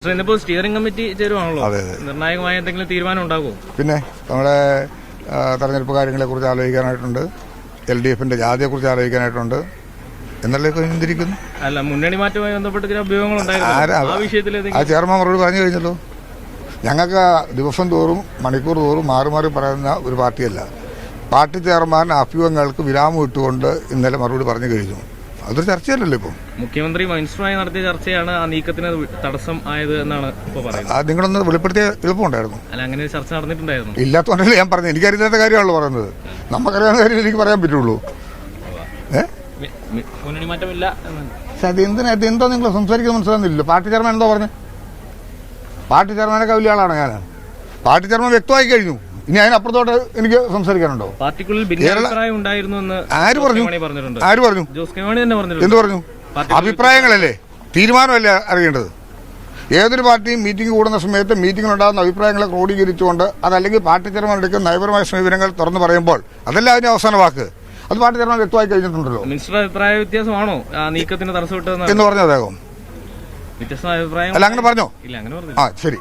Steering committee ചേരുവാണല്ലോ. നിർണായകമായ എന്തെങ്കിലും തീരുമാനം ഉണ്ടാകുമോ? പിന്നെ നമ്മുടെ തെരഞ്ഞെടുപ്പ് കാര്യങ്ങളെക്കുറിച്ച് ആലോചിക്കാനായിട്ടുണ്ട്, LDFന്റെ ജാതിയെക്കുറിച്ച് ആലോചിക്കാനായിട്ടുണ്ട് എന്നല്ലേ കഴിഞ്ഞിരിക്കുന്നു. അല്ല, മുന്നണി മാറ്റവുമായി ബന്ധപ്പെട്ട് ചില അഭ്യൂഹങ്ങൾ ഉണ്ടായിരുന്നു. ആ ചെയർമാൻ മറുപടി പറഞ്ഞു കഴിഞ്ഞല്ലോ. ഞങ്ങൾക്ക് ദിവസം തോറും മണിക്കൂർ തോറും മാറി മാറി പറയുന്ന ഒരു പാർട്ടിയല്ല. പാർട്ടി ചെയർമാൻ അഭ്യൂഹങ്ങൾക്ക് വിരാമം ഇട്ടുകൊണ്ട് ഇന്നലെ മറുപടി പറഞ്ഞു കഴിഞ്ഞു. അതൊരു ചർച്ചയല്ലല്ലോ. ഇപ്പം മുഖ്യമന്ത്രി മിനിസ്റ്ററുമായി നടത്തിയ ചർച്ചയാണ് ആ നീക്കത്തിന് തടസ്സം ആയത് എന്നാണ് ഇപ്പോൾ പറയുന്നത്. നിങ്ങളൊന്ന് വെളിപ്പെടുത്തിയ എളുപ്പമുണ്ടായിരുന്നു. അല്ല, അങ്ങനെ ഒരു ചർച്ച നടന്നിട്ടുണ്ടായിരുന്നു. ഇല്ലാത്തതുകൊണ്ടല്ലേ ഞാൻ പറഞ്ഞത്. എനിക്കറിയാത്ത കാര്യമാണല്ലോ പറയുന്നത്. നമുക്കറിയാവുന്ന കാര്യം എനിക്ക് പറയാൻ പറ്റുള്ളൂ. മുന്നണി മാറ്റമില്ല. എന്തോ നിങ്ങൾ സംസാരിക്കുന്നത് മനസ്സിലാകുന്നില്ലല്ലോ. പാർട്ടി ചെയർമാൻ എന്തോ പറഞ്ഞു? പാർട്ടി ചെയർമാനൊക്കെ വലിയ ആളാണ് ഞാൻ. പാർട്ടി ചെയർമാൻ വ്യക്തമായി കഴിഞ്ഞു. ഇനി അതിനപ്പുറത്തോട്ട് എനിക്ക് സംസാരിക്കാനുണ്ടോ? പാർട്ടിക്കുള്ളിൽ ഭിന്നാഭിപ്രായം ഉണ്ടായിരുന്നു എന്ന് ആര് പറഞ്ഞു? ആര് പറഞ്ഞു? ജോസ് കെ മാണി തന്നെ പറഞ്ഞു. എന്ത് പറഞ്ഞു? അഭിപ്രായങ്ങളല്ലേ, തീരുമാനമല്ലേ അറിയേണ്ടത്. ഏതൊരു പാർട്ടിയും മീറ്റിംഗ് കൂടുന്ന സമയത്ത് മീറ്റിംഗിലുണ്ടാകുന്ന അഭിപ്രായങ്ങളെ ക്രോഡീകരിച്ചുകൊണ്ട് അതല്ലെങ്കിൽ പാർട്ടി ചെയർമാൻ എടുക്കുന്ന നയപരമായ സമീപനങ്ങൾ തുറന്നു പറയുമ്പോൾ അതല്ല അതിന്റെ അവസാന വാക്ക്. അത് പാർട്ടി ചെയർമാൻ വ്യക്തമായി കഴിഞ്ഞിട്ടുണ്ടല്ലോ. മിനിസ്റ്റർ അഭിപ്രായ വ്യത്യാസമാണോ ആ നീക്കത്തിന് തടസ്സപ്പെട്ടതെന്ന് എന്ന് പറഞ്ഞു അദ്ദേഹം? വ്യത്യസ്തമായ അഭിപ്രായം അല്ല, അങ്ങനെ പറഞ്ഞോ? ഇല്ല, അങ്ങനെ പറഞ്ഞു. ശരി.